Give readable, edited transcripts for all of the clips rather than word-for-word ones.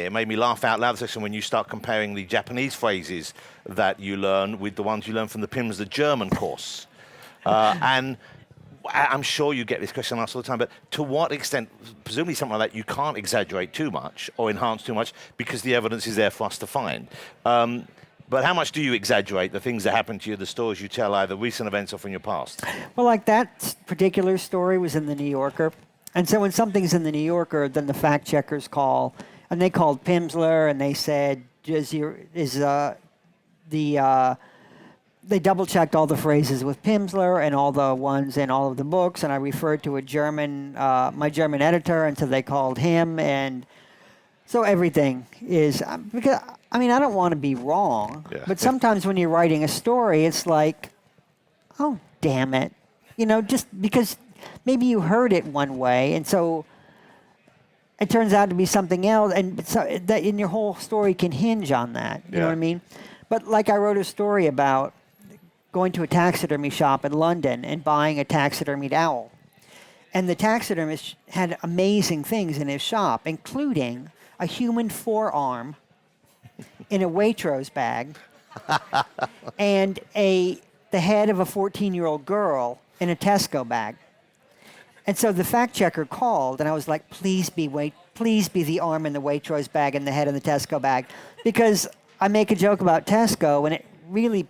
It made me laugh out loud, especially when you start comparing the Japanese phrases that you learn with the ones you learn from the PIMS, the German course. And I'm sure you get this question asked all the time, but to what extent, presumably something like that, you can't exaggerate too much or enhance too much because the evidence is there for us to find. But how much do you exaggerate the things that happen to you, the stories you tell, either recent events or from your past? Well, like that particular story was in the New Yorker. And so when something's in the New Yorker, then the fact checkers call. And they called Pimsleur and they said, they double-checked all the phrases with Pimsleur and all the ones in all of the books. And I referred to a German, my German editor, and so they called him. And so everything is, because, I mean, I don't want to be wrong, but sometimes when you're writing a story, it's like, oh, damn it. You know, just because maybe you heard it one way, and so it turns out to be something else, and so that in your whole story can hinge on that. You know what I mean? But like I wrote a story about going to a taxidermy shop in London and buying a taxidermied owl. And the taxidermist had amazing things in his shop, including a human forearm in a Waitrose bag and the head of a 14-year-old girl in a Tesco bag. And so the fact checker called, and I was like, please be the arm in the Waitrose bag and the head in the Tesco bag, because I make a joke about Tesco, and it really...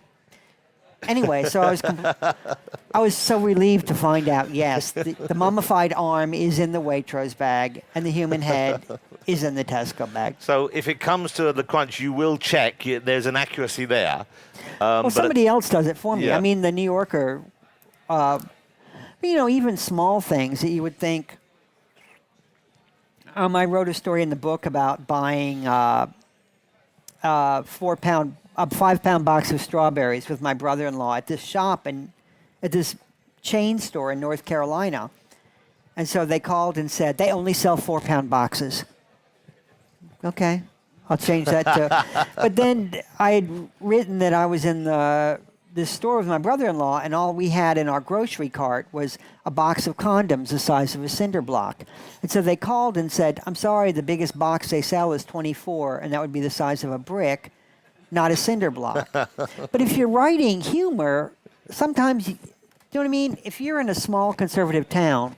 Anyway, so I was so relieved to find out, yes, the mummified arm is in the Waitrose bag, and the human head is in the Tesco bag. So if it comes to the crunch, you will check. There's an accuracy there. Well, somebody else does it for me. Yeah. I mean, the New Yorker, you know, even small things that you would think. I wrote a story in the book about buying a 5-pound box of strawberries with my brother-in-law at this shop and at this chain store in North Carolina. And so they called and said, they only sell 4-pound boxes. Okay, I'll change that to... But then I had written that I was in this store with my brother-in-law, and all we had in our grocery cart was a box of condoms the size of a cinder block. And so they called and said, I'm sorry, the biggest box they sell is 24, and that would be the size of a brick, not a cinder block. But if you're writing humor, sometimes, you know what I mean? If you're in a small conservative town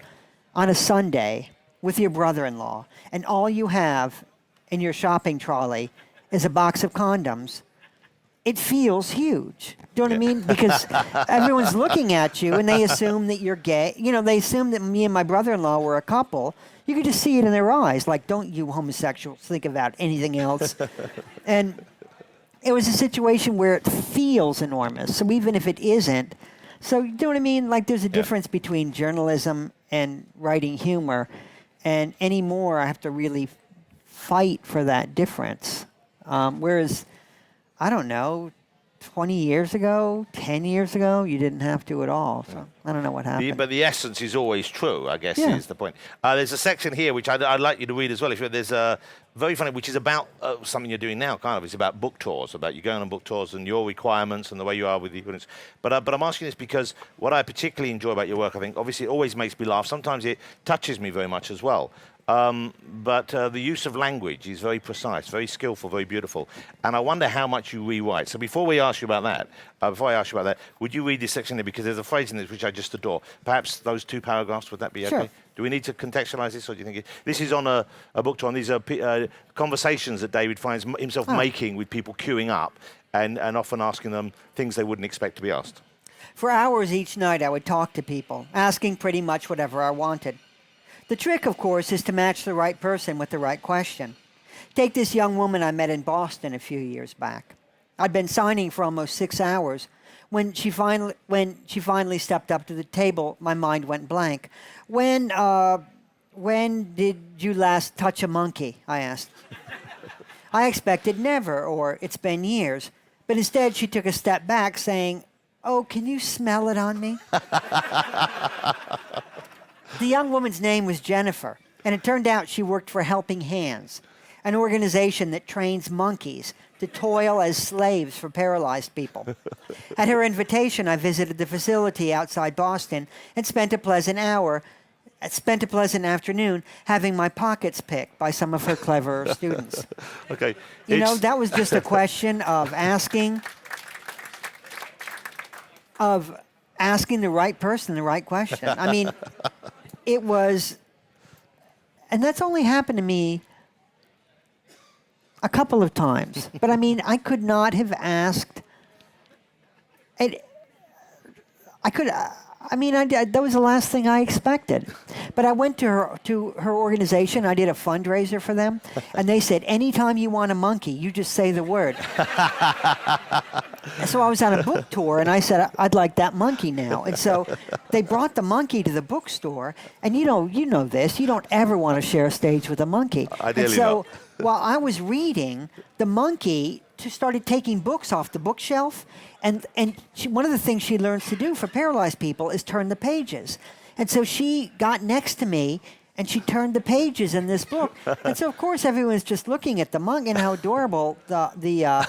on a Sunday with your brother-in-law, and all you have in your shopping trolley is a box of condoms, it feels huge. Do you know what I mean? Because everyone's looking at you, and they assume that you're gay. You know, they assume that me and my brother-in-law were a couple. You could just see it in their eyes, like, don't you homosexuals think about anything else? And it was a situation where it feels enormous. So even if it isn't, so you know what I mean? Like, there's a difference between journalism and writing humor. And anymore, I have to really fight for that difference. Whereas, I don't know, 20 years ago, 10 years ago, you didn't have to at all. So I don't know what happened. But the essence is always true, I guess, is the point. There's a section here which I'd like you to read as well. There's a very funny, which is about something you're doing now, kind of. It's about book tours, about you going on book tours and your requirements and the way you are with the audience. But I'm asking this because what I particularly enjoy about your work, I think, obviously it always makes me laugh. Sometimes it touches me very much as well. But the use of language is very precise, very skillful, very beautiful. And I wonder how much you rewrite. So before I ask you about that, would you read this section there? Because there's a phrase in this which I just adore. Perhaps those 2 paragraphs, would that be okay? Do we need to contextualize this, or do you think this is on a book tour? And these are conversations that David finds himself making with people queuing up and often asking them things they wouldn't expect to be asked. For hours each night, I would talk to people, asking pretty much whatever I wanted. The trick, of course, is to match the right person with the right question. Take this young woman I met in Boston a few years back. I'd been signing for almost 6 hours. When she finally stepped up to the table, my mind went blank. When did you last touch a monkey? I asked. I expected never, or it's been years. But instead, she took a step back, saying, "Oh, can you smell it on me?" The young woman's name was Jennifer, and it turned out she worked for Helping Hands, an organization that trains monkeys to toil as slaves for paralyzed people. At her invitation, I visited the facility outside Boston and spent a pleasant hour spent a pleasant afternoon having my pockets picked by some of her clever students. Okay. You know, that was just a question of asking the right person the right question. I mean, it was, and that's only happened to me a couple of times. But I mean, I could not have asked. That was the last thing I expected. But I went to her organization. I did a fundraiser for them, and they said, anytime you want a monkey, you just say the word. So I was on a book tour, and I said, I'd like that monkey now. And so they brought the monkey to the bookstore, and you know this. You don't ever want to share a stage with a monkey. Ideally and so not. while I was reading, the monkey started taking books off the bookshelf, and one of the things she learns to do for paralyzed people is turn the pages. And so she got next to me, and she turned the pages in this book. And so, of course, everyone's just looking at the monkey and how adorable the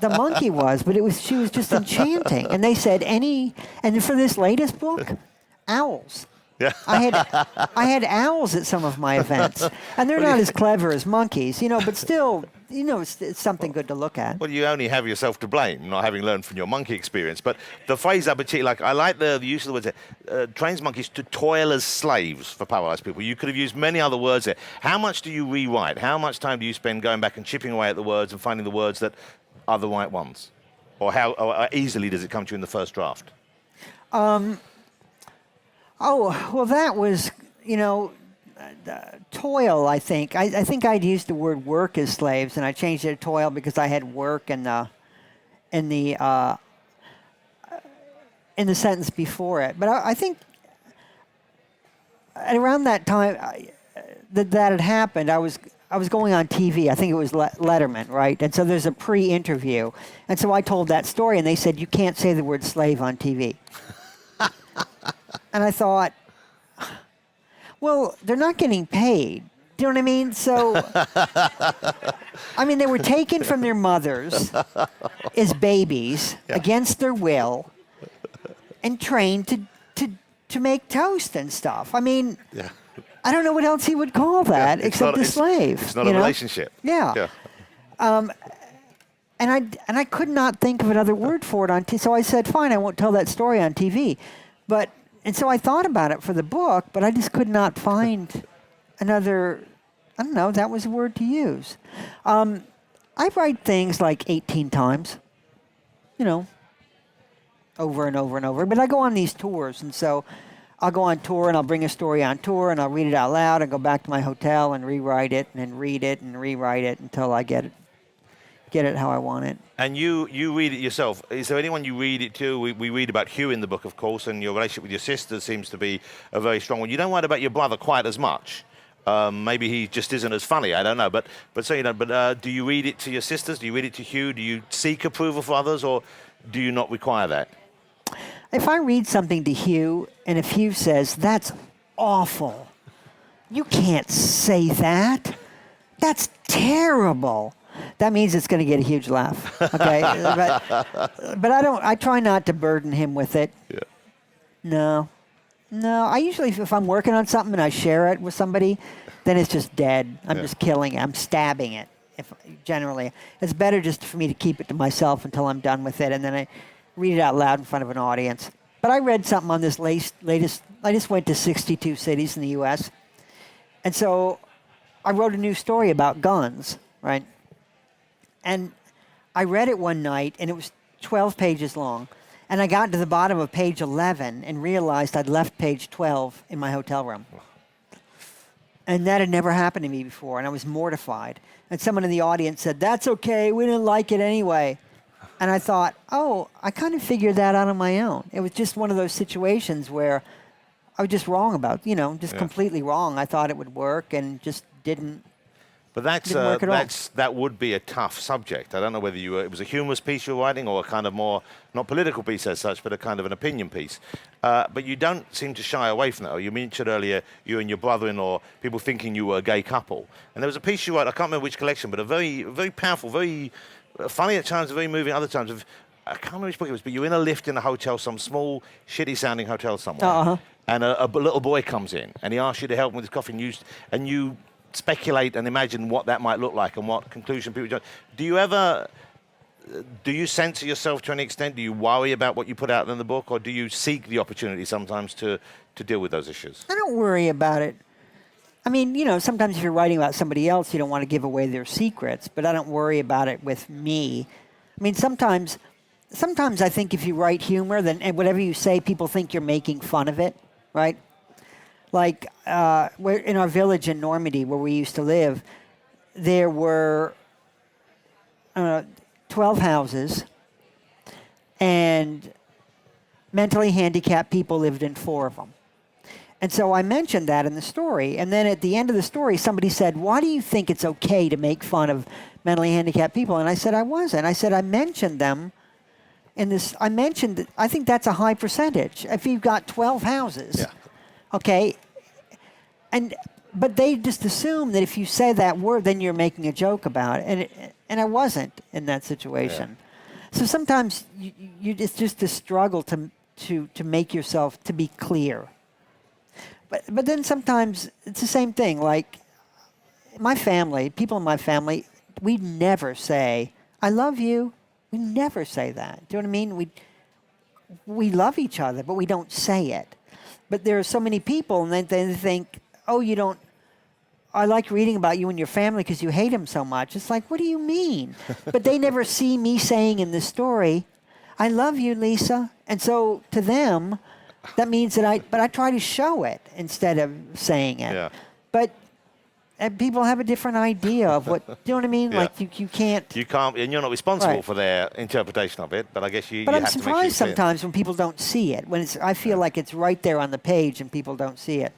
monkey was. But she was just enchanting. And they said, and for this latest book, owls. Yeah. I had owls at some of my events, and they're not as clever as monkeys, but still, it's something good to look at. Well, you only have yourself to blame, not having learned from your monkey experience. But the phrase I particularly like, I like the use of the words trains monkeys to toil as slaves for paralyzed people. You could have used many other words there. How much do you rewrite? How much time do you spend going back and chipping away at the words and finding the words that are the right ones? Or how easily does it come to you in the first draft? Oh, well, that was, toil, I think. I think I'd used the word work as slaves, and I changed it to toil because I had work in the sentence before it. But I think at around that time that had happened, I was going on TV. I think it was Letterman, right? And so there's a pre-interview. And so I told that story, and they said, you can't say the word slave on TV. And I thought, well, they're not getting paid. Do you know what I mean? So, they were taken from their mothers as babies against their will and trained to make toast and stuff. I don't know what else he would call that except a slave. It's not a relationship. Yeah. And I could not think of another word for it on TV. So I said, fine, I won't tell that story on TV. And so I thought about it for the book, but I just could not find another, I don't know, that was a word to use. I write things like 18 times, over and over and over. But I go on these tours, and so I'll go on tour, and I'll bring a story on tour, and I'll read it out loud, and go back to my hotel and rewrite it, and then read it and rewrite it until I get it how I want it. And you read it yourself. Is there anyone you read it to? We read about Hugh in the book, of course, and your relationship with your sister seems to be a very strong one. You don't write about your brother quite as much. Maybe he just isn't as funny. I don't know. But do you read it to your sisters? Do you read it to Hugh? Do you seek approval for others, or do you not require that? If I read something to Hugh, and if Hugh says, that's awful, you can't say that, that's terrible, that means it's going to get a huge laugh, okay? but I try not to burden him with it. Yeah. No, I usually, if I'm working on something and I share it with somebody, then it's just dead. I'm just killing it. I'm stabbing it. Generally, it's better just for me to keep it to myself until I'm done with it, and then I read it out loud in front of an audience. But I read something on this latest. I just went to 62 cities in the U.S., and so I wrote a new story about guns, right? And I read it one night, and it was 12 pages long. And I got to the bottom of page 11 and realized I'd left page 12 in my hotel room. And that had never happened to me before, and I was mortified. And someone in the audience said, that's okay, we didn't like it anyway. And I thought, oh, I kind of figured that out on my own. It was just one of those situations where I was just wrong about, completely wrong. I thought it would work and just didn't. But that would be a tough subject. I don't know whether it was a humorous piece you were writing or a kind of more, not political piece as such, but a kind of an opinion piece. But you don't seem to shy away from that. You mentioned earlier you and your brother-in-law, people thinking you were a gay couple. And there was a piece you wrote, I can't remember which collection, but a very, very powerful, very funny at times, very moving at other times. I can't remember which book it was, but you're in a lift in a hotel, some small, shitty-sounding hotel somewhere. Uh-huh. and a little boy comes in and he asks you to help him with his coffee, and you speculate and imagine what that might look like and what conclusion people do you censor yourself to any extent? Do you worry about what you put out in the book, or do you seek the opportunity sometimes to deal with those issues? I don't worry about it. I mean, you know, sometimes if you're writing about somebody else, you don't want to give away their secrets, but I don't worry about it with me. I mean, sometimes I think if you write humor, then and whatever you say, people think you're making fun of it, right? Like we're in our village in Normandy, where we used to live, there were 12 houses, and mentally handicapped people lived in 4 of them. And so I mentioned that in the story. And then at the end of the story, somebody said, why do you think it's okay to make fun of mentally handicapped people? And I said, I wasn't. I said, I mentioned them in this. I think that's a high percentage. If you've got 12 houses, okay, but they just assume that if you say that word, then you're making a joke about it. And I wasn't in that situation. Yeah. So sometimes it's just a struggle to make yourself to be clear. But then sometimes it's the same thing. Like my family, people in my family, we never say, I love you. We never say that. Do you know what I mean? We love each other, but we don't say it. But there are so many people, and they think, oh, you don't, I like reading about you and your family because you hate him so much. It's like, what do you mean? But they never see me saying in the story, I love you, Lisa. And so to them, that means that I try to show it instead of saying it. Yeah. But people have a different idea of what, do you know what I mean? Yeah. Like you can't. You can't, and you're not responsible for their interpretation of it, but I guess you have to make sure. But I'm surprised sometimes when people don't see it, I feel like it's right there on the page and people don't see it.